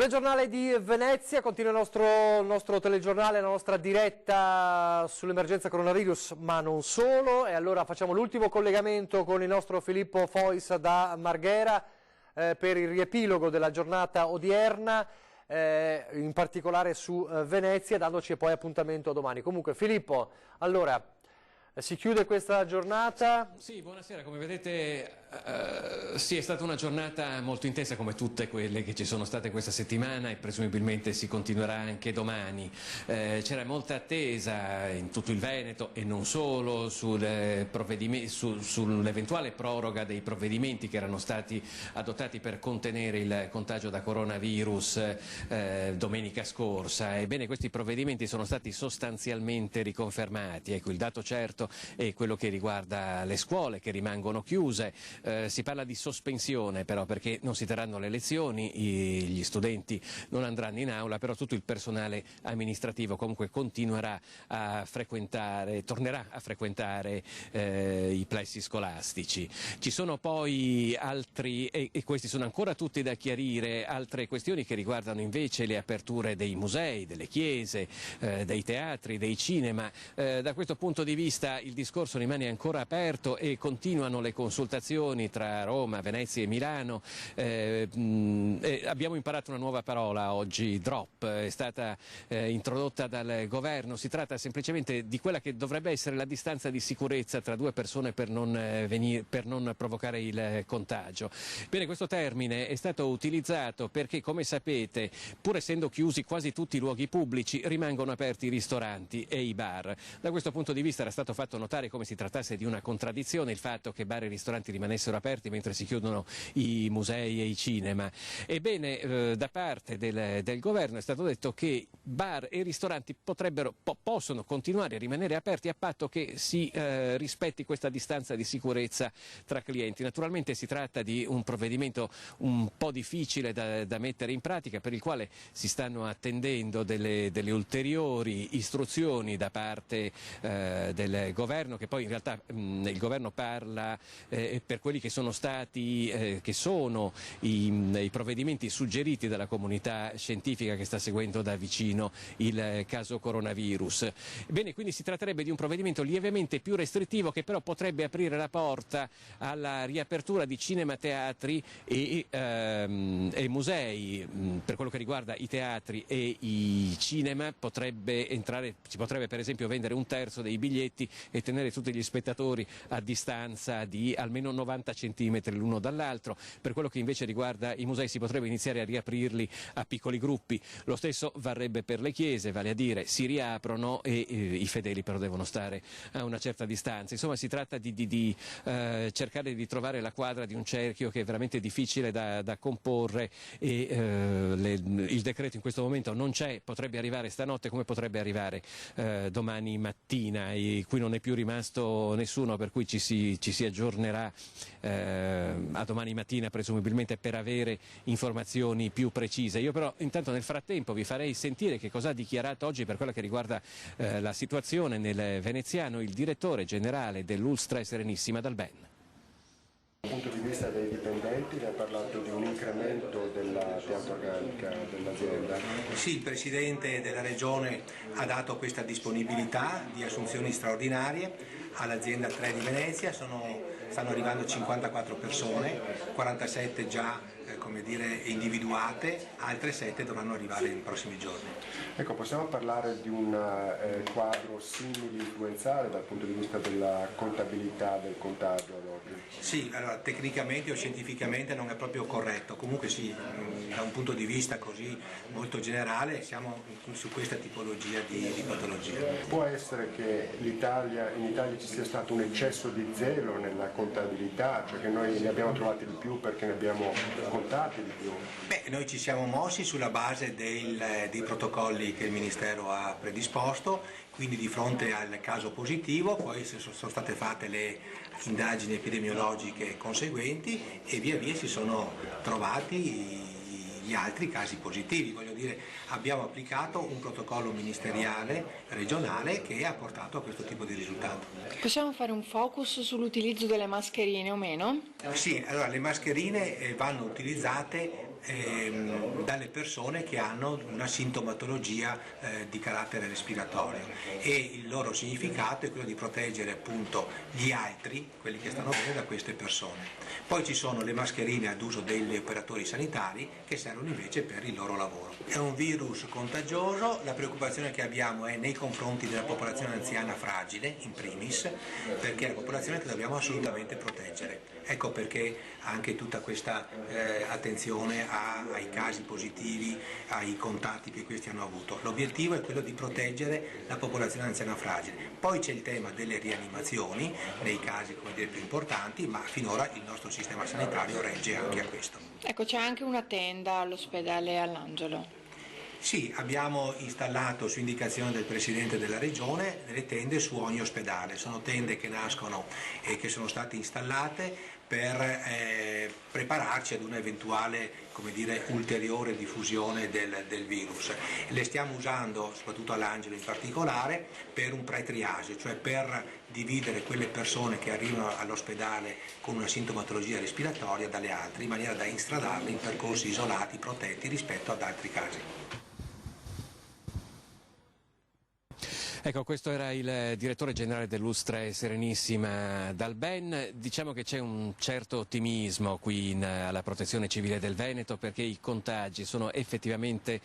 Telegiornale di Venezia, continua il nostro telegiornale, la nostra diretta sull'emergenza coronavirus, ma non solo. E allora facciamo l'ultimo collegamento con il nostro Filippo Fois da Marghera per il riepilogo della giornata odierna, in particolare su Venezia, dandoci poi appuntamento domani. Comunque Filippo, allora si chiude questa giornata. Sì, buonasera, come vedete sì, è stata una giornata molto intensa come tutte quelle che ci sono state questa settimana e presumibilmente si continuerà anche domani. C'era molta attesa in tutto il Veneto e non solo sull'eventuale proroga dei provvedimenti che erano stati adottati per contenere il contagio da coronavirus domenica scorsa. Ebbene, questi provvedimenti sono stati sostanzialmente riconfermati. Ecco, il dato certo è quello che riguarda le scuole che rimangono chiuse. Si parla di sospensione però perché non si terranno le lezioni, gli studenti non andranno in aula, però tutto il personale amministrativo comunque tornerà a frequentare i plessi scolastici. Ci sono poi altri, e questi sono ancora tutti da chiarire, altre questioni che riguardano invece le aperture dei musei, delle chiese, dei teatri, dei cinema. Da questo punto di vista il discorso rimane ancora aperto e continuano le consultazioni tra Roma, Venezia e Milano. Abbiamo imparato una nuova parola oggi, drop, è stata introdotta dal governo. Si tratta semplicemente di quella che dovrebbe essere la distanza di sicurezza tra due persone per non provocare il contagio. Bene, questo termine è stato utilizzato perché, come sapete, pur essendo chiusi quasi tutti i luoghi pubblici, rimangono aperti i ristoranti e i bar. Da questo punto di vista era stato fatto notare come si trattasse di una contraddizione il fatto che bar e ristoranti rimanessero aperti mentre si chiudono i musei e i cinema. Ebbene, da parte del governo è stato detto che bar e ristoranti possono continuare a rimanere aperti a patto che si rispetti questa distanza di sicurezza tra clienti. Naturalmente si tratta di un provvedimento un po' difficile da mettere in pratica, per il quale si stanno attendendo delle ulteriori istruzioni da parte del governo, che poi in realtà il governo parla per quelli che sono stati i provvedimenti suggeriti dalla comunità scientifica che sta seguendo da vicino il caso coronavirus. Bene, quindi si tratterebbe di un provvedimento lievemente più restrittivo che però potrebbe aprire la porta alla riapertura di cinema, teatri e musei. Per quello che riguarda i teatri e i cinema si potrebbe per esempio vendere un terzo dei biglietti e tenere tutti gli spettatori a distanza di almeno 90 centimetri l'uno dall'altro. Per quello che invece riguarda i musei si potrebbe iniziare a riaprirli a piccoli gruppi. Lo stesso varrebbe per le chiese, vale a dire si riaprono e i fedeli però devono stare a una certa distanza. Insomma, si tratta di cercare di trovare la quadra di un cerchio che è veramente difficile da comporre e il decreto in questo momento non c'è, potrebbe arrivare stanotte come potrebbe arrivare domani mattina, e qui non è più rimasto nessuno, per cui ci si aggiornerà a domani mattina presumibilmente per avere informazioni più precise. Io però intanto nel frattempo vi farei sentire che cosa ha dichiarato oggi per quella che riguarda la situazione nel veneziano il direttore generale dell'Ulstra Serenissima Dal Ben. Dal punto di vista dei dipendenti, ne ha parlato di un incremento della pianta organica dell'azienda. Sì, il Presidente della Regione ha dato questa disponibilità di assunzioni straordinarie all'azienda 3 di Venezia. Stanno arrivando 54 persone, 47 già individuate, altre 7 dovranno arrivare nei prossimi giorni. Ecco, possiamo parlare di un quadro simili-influenzale dal punto di vista della contabilità del contagio ad oggi? Sì, allora tecnicamente o scientificamente non è proprio corretto, comunque sì, da un punto di vista così molto generale siamo su questa tipologia di patologia. Può essere che in Italia ci sia stato un eccesso di zelo nella contabilità, cioè che noi ne abbiamo trovati di più perché ne abbiamo contati di più? Beh, noi ci siamo mossi sulla base dei protocolli che il Ministero ha predisposto, quindi di fronte al caso positivo poi sono state fatte le indagini epidemiologiche conseguenti e via via si sono trovati gli altri casi positivi. Voglio dire, abbiamo applicato un protocollo ministeriale regionale che ha portato a questo tipo di risultato. Possiamo fare un focus sull'utilizzo delle mascherine o meno? Sì, allora le mascherine vanno utilizzate dalle persone che hanno una sintomatologia di carattere respiratorio, e il loro significato è quello di proteggere appunto gli altri, quelli che stanno bene, da queste persone. Poi ci sono le mascherine ad uso degli operatori sanitari che servono invece per il loro lavoro. È un virus contagioso, la preoccupazione che abbiamo è nei confronti della popolazione anziana fragile in primis, perché è la popolazione che dobbiamo assolutamente proteggere. Ecco perché anche tutta questa attenzione ai casi positivi, ai contatti che questi hanno avuto. L'obiettivo è quello di proteggere la popolazione anziana fragile. Poi c'è il tema delle rianimazioni nei casi, come dire, più importanti, ma finora il nostro sistema sanitario regge anche a questo. Ecco, c'è anche una tenda all'ospedale All'Angelo. Sì, abbiamo installato su indicazione del Presidente della Regione delle tende su ogni ospedale. Sono tende che nascono e che sono state installate per prepararci ad un'eventuale, come dire, ulteriore diffusione del virus. Le stiamo usando, soprattutto all'Angelo in particolare, per un pre-triage, cioè per dividere quelle persone che arrivano all'ospedale con una sintomatologia respiratoria dalle altre, in maniera da instradarle in percorsi isolati, protetti rispetto ad altri casi. Ecco, questo era il direttore generale dell'Ustre Serenissima Dalben. Diciamo che c'è un certo ottimismo qui alla Protezione Civile del Veneto, perché i contagi sono effettivamente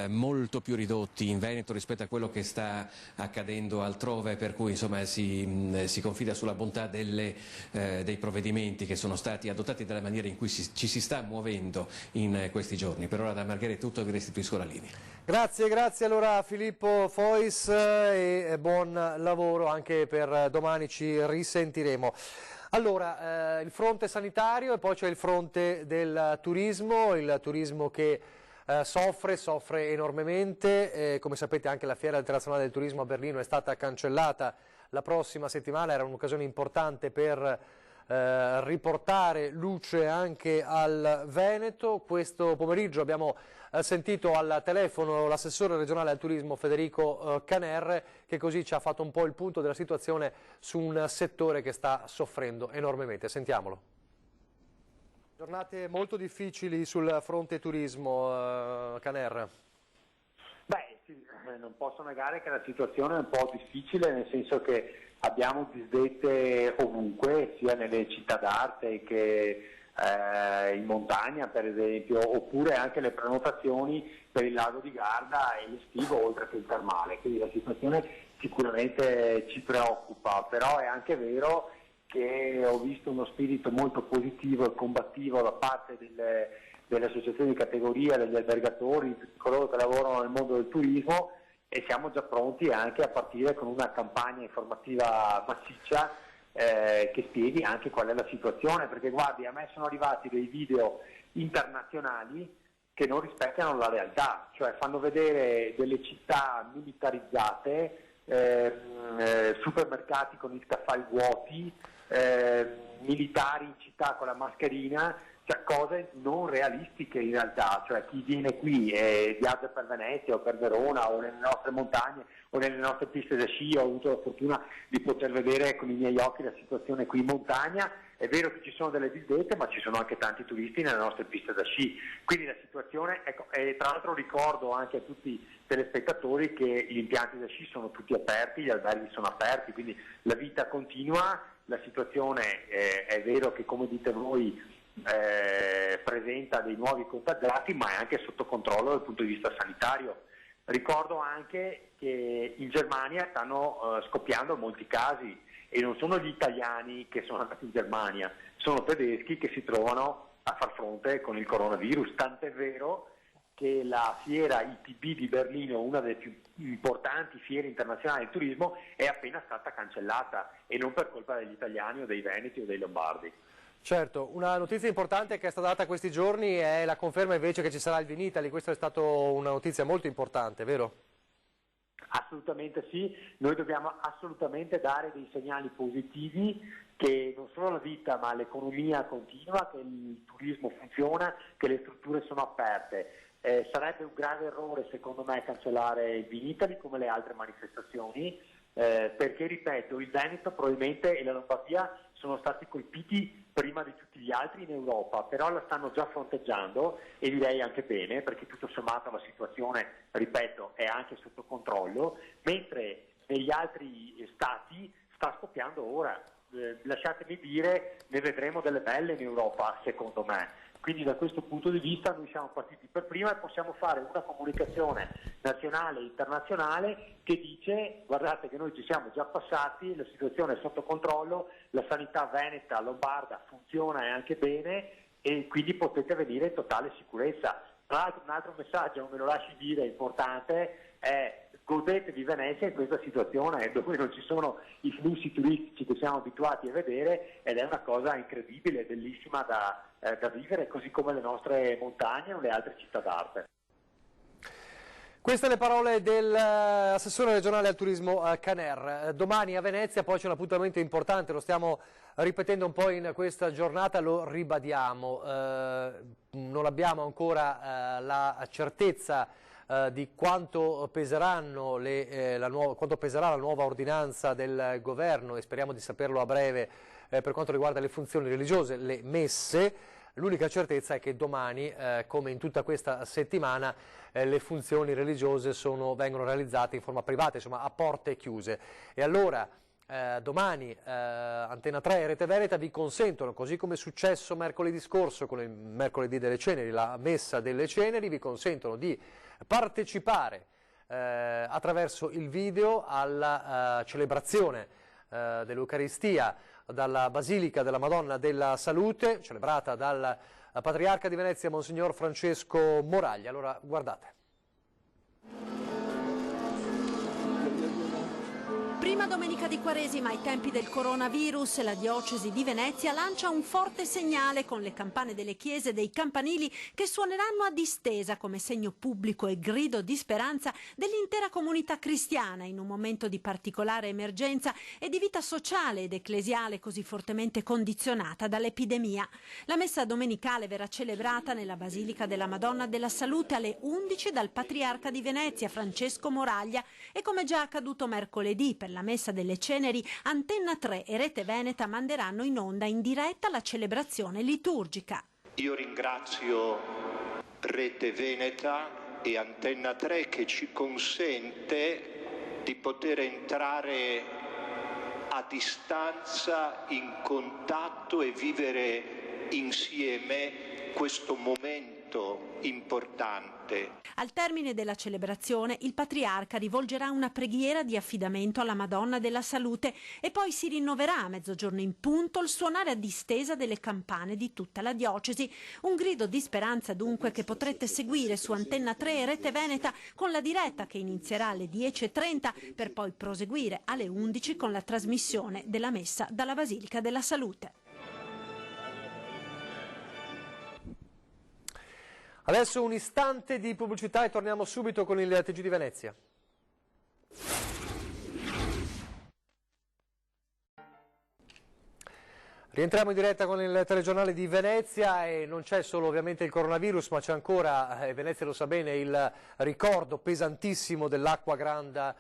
molto più ridotti in Veneto rispetto a quello che sta accadendo altrove, per cui insomma si confida sulla bontà dei provvedimenti che sono stati adottati, dalla maniera in cui ci si sta muovendo in questi giorni. Per ora da Margherita è tutto, vi restituisco la linea. Grazie allora a Filippo Fois e buon lavoro anche per domani, ci risentiremo. Allora, il fronte sanitario e poi c'è il fronte del turismo, il turismo che soffre enormemente. Come sapete anche la Fiera Internazionale del Turismo a Berlino è stata cancellata la prossima settimana, era un'occasione importante per riportare luce anche al Veneto. Questo pomeriggio abbiamo sentito al telefono l'assessore regionale al turismo Federico Caner, che così ci ha fatto un po' il punto della situazione su un settore che sta soffrendo enormemente. Sentiamolo. Giornate molto difficili sul fronte turismo, Caner. Beh, sì, non posso negare che la situazione è un po' difficile, nel senso che abbiamo disdette ovunque, sia nelle città d'arte che in montagna per esempio, oppure anche le prenotazioni per il lago di Garda e l'estivo oltre che il termale, quindi la situazione sicuramente ci preoccupa, però è anche vero che ho visto uno spirito molto positivo e combattivo da parte delle associazioni di categoria, degli albergatori, di coloro che lavorano nel mondo del turismo, e siamo già pronti anche a partire con una campagna informativa massiccia che spieghi anche qual è la situazione, perché guardi, a me sono arrivati dei video internazionali che non rispecchiano la realtà, cioè fanno vedere delle città militarizzate, supermercati con i scaffali vuoti, militari in città con la mascherina, cioè cose non realistiche in realtà, cioè chi viene qui e viaggia per Venezia o per Verona o nelle nostre montagne o nelle nostre piste da sci. Ho avuto la fortuna di poter vedere con i miei occhi la situazione qui in montagna. È vero che ci sono delle disdette, ma ci sono anche tanti turisti nelle nostre piste da sci, quindi la situazione, ecco, e tra l'altro ricordo anche a tutti i telespettatori che gli impianti da sci sono tutti aperti, gli alberghi sono aperti, quindi la vita continua. La situazione è vero che, come dite voi, presenta dei nuovi contagiati, ma è anche sotto controllo dal punto di vista sanitario. Ricordo anche che in Germania stanno scoppiando molti casi, e non sono gli italiani che sono andati in Germania, sono tedeschi che si trovano a far fronte con il coronavirus, tant'è vero che la fiera ITB di Berlino, una delle più importanti fiere internazionali di turismo, è appena stata cancellata, e non per colpa degli italiani o dei veneti o dei lombardi. Certo, una notizia importante che è stata data questi giorni è la conferma invece che ci sarà il Vinitaly. Questa è stata una notizia molto importante, vero? Assolutamente sì, noi dobbiamo assolutamente dare dei segnali positivi che non solo la vita ma l'economia continua, che il turismo funziona, che le strutture sono aperte. Sarebbe un grave errore secondo me cancellare il Vinitaly come le altre manifestazioni, perché ripeto, il Veneto probabilmente e la Lombardia sono stati colpiti prima di tutti gli altri in Europa, però la stanno già fronteggiando e direi anche bene, perché tutto sommato la situazione, ripeto, è anche sotto controllo, mentre negli altri stati sta scoppiando ora. Lasciatemi dire, ne vedremo delle belle in Europa, secondo me. Quindi da questo punto di vista noi siamo partiti per prima e possiamo fare una comunicazione nazionale e internazionale che dice: guardate che noi ci siamo già passati, la situazione è sotto controllo, la sanità veneta, lombarda funziona e anche bene, e quindi potete venire in totale sicurezza. Tra l'altro un altro messaggio, me lo lasci dire, importante, è: godete di Venezia in questa situazione dove non ci sono i flussi turistici che siamo abituati a vedere, ed è una cosa incredibile, bellissima da vivere, così come le nostre montagne o le altre città d'arte. Queste le parole dell'assessore regionale al turismo Caner. Domani a Venezia poi c'è un appuntamento importante, lo stiamo ripetendo un po' in questa giornata, lo ribadiamo. Non abbiamo ancora la certezza di quanto peseranno quanto peserà la nuova ordinanza del governo, e speriamo di saperlo a breve per quanto riguarda le funzioni religiose, le messe. L'unica certezza è che domani, come in tutta questa settimana, le funzioni religiose vengono realizzate in forma privata, insomma a porte chiuse. E allora domani Antena 3 e Rete Veneta vi consentono, così come è successo mercoledì scorso con il mercoledì delle ceneri, la messa delle ceneri, vi consentono di partecipare attraverso il video alla celebrazione dell'Eucaristia dalla Basilica della Madonna della Salute, celebrata dal Patriarca di Venezia, Monsignor Francesco Moraglia. Allora, guardate. Prima domenica di Quaresima, ai tempi del coronavirus, la diocesi di Venezia lancia un forte segnale con le campane delle chiese e dei campanili che suoneranno a distesa come segno pubblico e grido di speranza dell'intera comunità cristiana in un momento di particolare emergenza e di vita sociale ed ecclesiale così fortemente condizionata dall'epidemia. La messa domenicale verrà celebrata nella Basilica della Madonna della Salute alle 11 dal Patriarca di Venezia, Francesco Moraglia, e come già accaduto mercoledì per la messa delle ceneri, Antena 3 e Rete Veneta manderanno in onda in diretta la celebrazione liturgica. Io ringrazio Rete Veneta e Antena 3 che ci consente di poter entrare a distanza in contatto e vivere insieme questo momento importante. Al termine della celebrazione il Patriarca rivolgerà una preghiera di affidamento alla Madonna della Salute e poi si rinnoverà a mezzogiorno in punto il suonare a distesa delle campane di tutta la diocesi. Un grido di speranza dunque che potrete seguire su Antena 3 e Rete Veneta con la diretta che inizierà alle 10:30 per poi proseguire alle 11 con la trasmissione della messa dalla Basilica della Salute. Adesso un istante di pubblicità e torniamo subito con il TG di Venezia. Rientriamo in diretta con il telegiornale di Venezia e non c'è solo ovviamente il coronavirus, ma c'è ancora, Venezia lo sa bene, il ricordo pesantissimo dell'acqua granda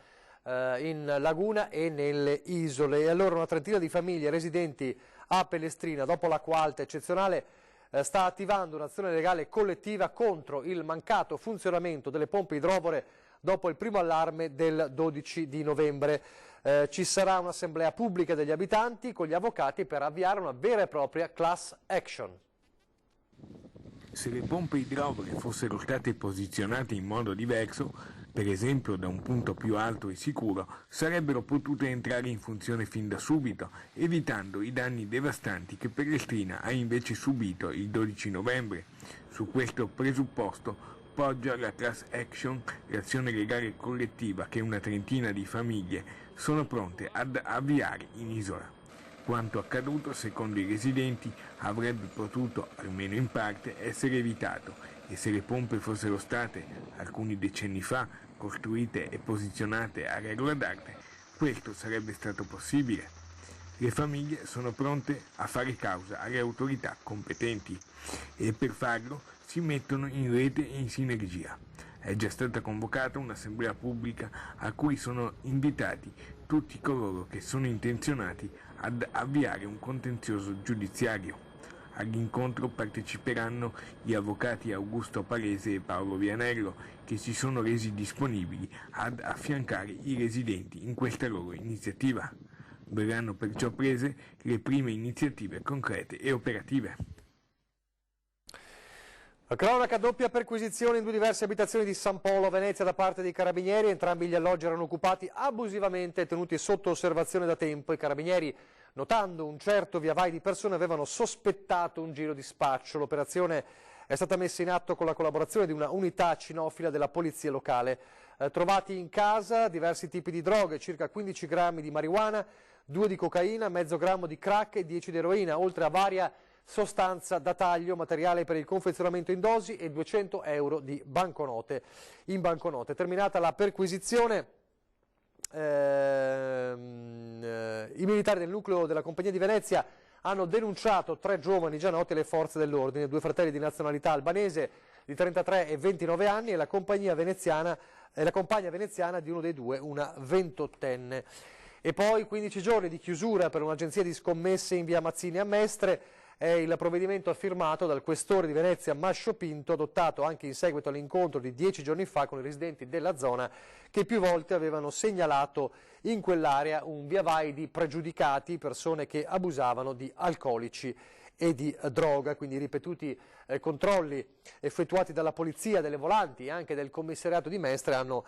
in laguna e nelle isole. E allora una trentina di famiglie residenti a Pellestrina, dopo l'acqua alta eccezionale, sta attivando un'azione legale collettiva contro il mancato funzionamento delle pompe idrovore dopo il primo allarme del 12 di novembre. Ci sarà un'assemblea pubblica degli abitanti con gli avvocati per avviare una vera e propria class action. Se le pompe idrovore fossero state posizionate in modo diverso, per esempio da un punto più alto e sicuro, sarebbero potute entrare in funzione fin da subito, evitando i danni devastanti che Pellestrina ha invece subito il 12 novembre. Su questo presupposto poggia la class action, l'azione legale collettiva che una trentina di famiglie sono pronte ad avviare in isola. Quanto accaduto, secondo i residenti, avrebbe potuto, almeno in parte, essere evitato e se le pompe fossero state, alcuni decenni fa, costruite e posizionate a regola d'arte, questo sarebbe stato possibile. Le famiglie sono pronte a fare causa alle autorità competenti e per farlo si mettono in rete e in sinergia. È già stata convocata un'assemblea pubblica a cui sono invitati tutti coloro che sono intenzionati ad avviare un contenzioso giudiziario. All'incontro parteciperanno gli avvocati Augusto Palese e Paolo Vianello, che si sono resi disponibili ad affiancare i residenti in questa loro iniziativa. Verranno perciò prese le prime iniziative concrete e operative. La cronaca: doppia perquisizione in 2 diverse abitazioni di San Polo, Venezia, da parte dei carabinieri. Entrambi gli alloggi erano occupati abusivamente e tenuti sotto osservazione da tempo. I carabinieri, notando un certo viavai di persone, avevano sospettato un giro di spaccio. L'operazione è stata messa in atto con la collaborazione di una unità cinofila della polizia locale. Trovati in casa diversi tipi di droghe, circa 15 grammi di marijuana, 2 di cocaina, mezzo grammo di crack e 10 di eroina, oltre a varia sostanza da taglio, materiale per il confezionamento in dosi e 200 euro di banconote. In banconote. Terminata la perquisizione, i militari del nucleo della Compagnia di Venezia hanno denunciato 3 giovani già noti alle forze dell'ordine, 2 fratelli di nazionalità albanese di 33 e 29 anni e la compagna veneziana di uno dei 2, una 28enne. E poi 15 giorni di chiusura per un'agenzia di scommesse in via Mazzini a Mestre. È il provvedimento firmato dal questore di Venezia Mascio Pinto, adottato anche in seguito all'incontro di 10 giorni fa con i residenti della zona, che più volte avevano segnalato in quell'area un viavai di pregiudicati, persone che abusavano di alcolici e di droga. Quindi ripetuti controlli effettuati dalla polizia, delle volanti e anche del commissariato di Mestre hanno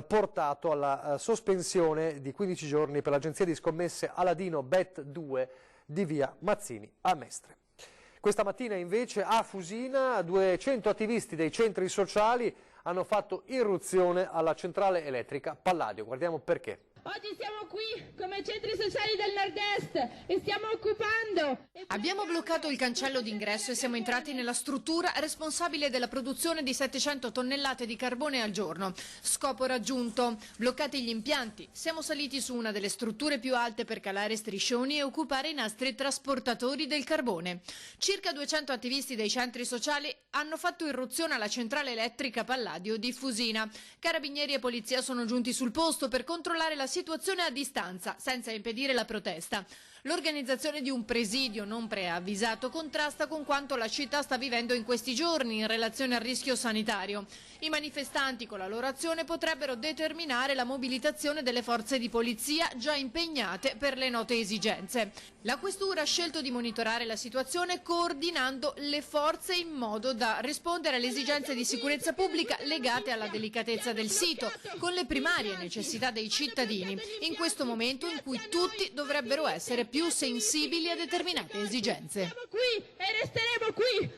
portato alla sospensione di 15 giorni per l'agenzia di scommesse Aladino Bet 2 di via Mazzini a Mestre. Questa mattina invece a Fusina 200 attivisti dei centri sociali hanno fatto irruzione alla centrale elettrica Palladio. Guardiamo perché. Oggi siamo qui come centri sociali del nord-est e stiamo occupando. Abbiamo bloccato il cancello d'ingresso e siamo entrati nella struttura responsabile della produzione di 700 tonnellate di carbone al giorno. Scopo raggiunto: bloccati gli impianti. Siamo saliti su una delle strutture più alte per calare striscioni e occupare i nastri trasportatori del carbone. Circa 200 attivisti dei centri sociali hanno fatto irruzione alla centrale elettrica Palladio di Fusina. Carabinieri e polizia sono giunti sul posto per controllare la situazione a distanza, senza impedire la protesta. L'organizzazione di un presidio non preavvisato contrasta con quanto la città sta vivendo in questi giorni in relazione al rischio sanitario. I manifestanti con la loro azione potrebbero determinare la mobilitazione delle forze di polizia già impegnate per le note esigenze. La questura ha scelto di monitorare la situazione coordinando le forze in modo da rispondere alle esigenze di sicurezza pubblica legate alla delicatezza del sito, con le primarie necessità dei cittadini, in questo momento in cui tutti dovrebbero essere più sensibili a determinate esigenze. Siamo qui e resteremo qui.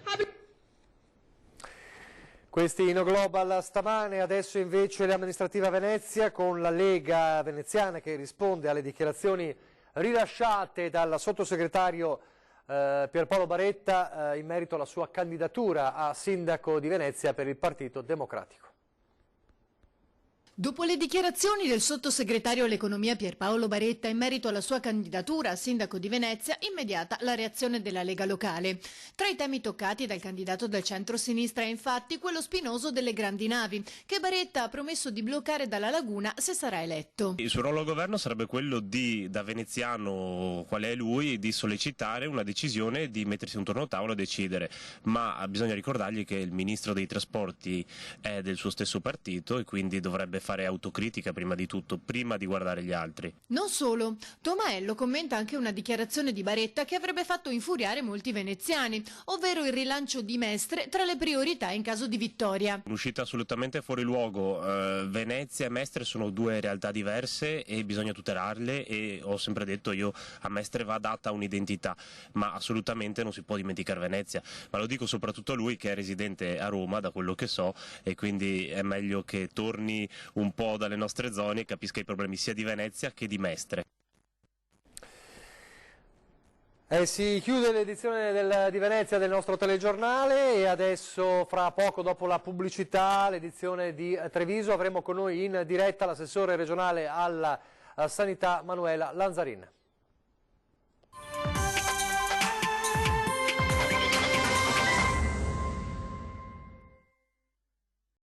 Questi No Global stamane. Adesso invece l'amministrativa Venezia con la Lega veneziana che risponde alle dichiarazioni rilasciate dal sottosegretario Pierpaolo Baretta in merito alla sua candidatura a sindaco di Venezia per il Partito Democratico. Dopo le dichiarazioni del sottosegretario all'economia Pierpaolo Baretta in merito alla sua candidatura a sindaco di Venezia, immediata la reazione della Lega locale. Tra i temi toccati dal candidato del centro-sinistra è infatti quello spinoso delle grandi navi, che Baretta ha promesso di bloccare dalla laguna se sarà eletto. Il suo ruolo al governo sarebbe quello di, da veneziano qual è lui, di sollecitare una decisione, di mettersi intorno a un tavolo e decidere, ma bisogna ricordargli che il ministro dei trasporti è del suo stesso partito e quindi dovrebbe fare autocritica prima di tutto, prima di guardare gli altri. Non solo, Tomaello commenta anche una dichiarazione di Baretta che avrebbe fatto infuriare molti veneziani, ovvero il rilancio di Mestre tra le priorità in caso di vittoria. Un'uscita assolutamente fuori luogo, Venezia e Mestre sono 2 realtà diverse e bisogna tutelarle e ho sempre detto io a Mestre va data un'identità, ma assolutamente non si può dimenticare Venezia, ma lo dico soprattutto a lui che è residente a Roma da quello che so e quindi è meglio che torni un po' dalle nostre zone e capisca i problemi sia di Venezia che di Mestre. Si chiude l'edizione di Venezia del nostro telegiornale e adesso fra poco dopo la pubblicità l'edizione di Treviso avremo con noi in diretta l'assessore regionale alla sanità Manuela Lanzarin.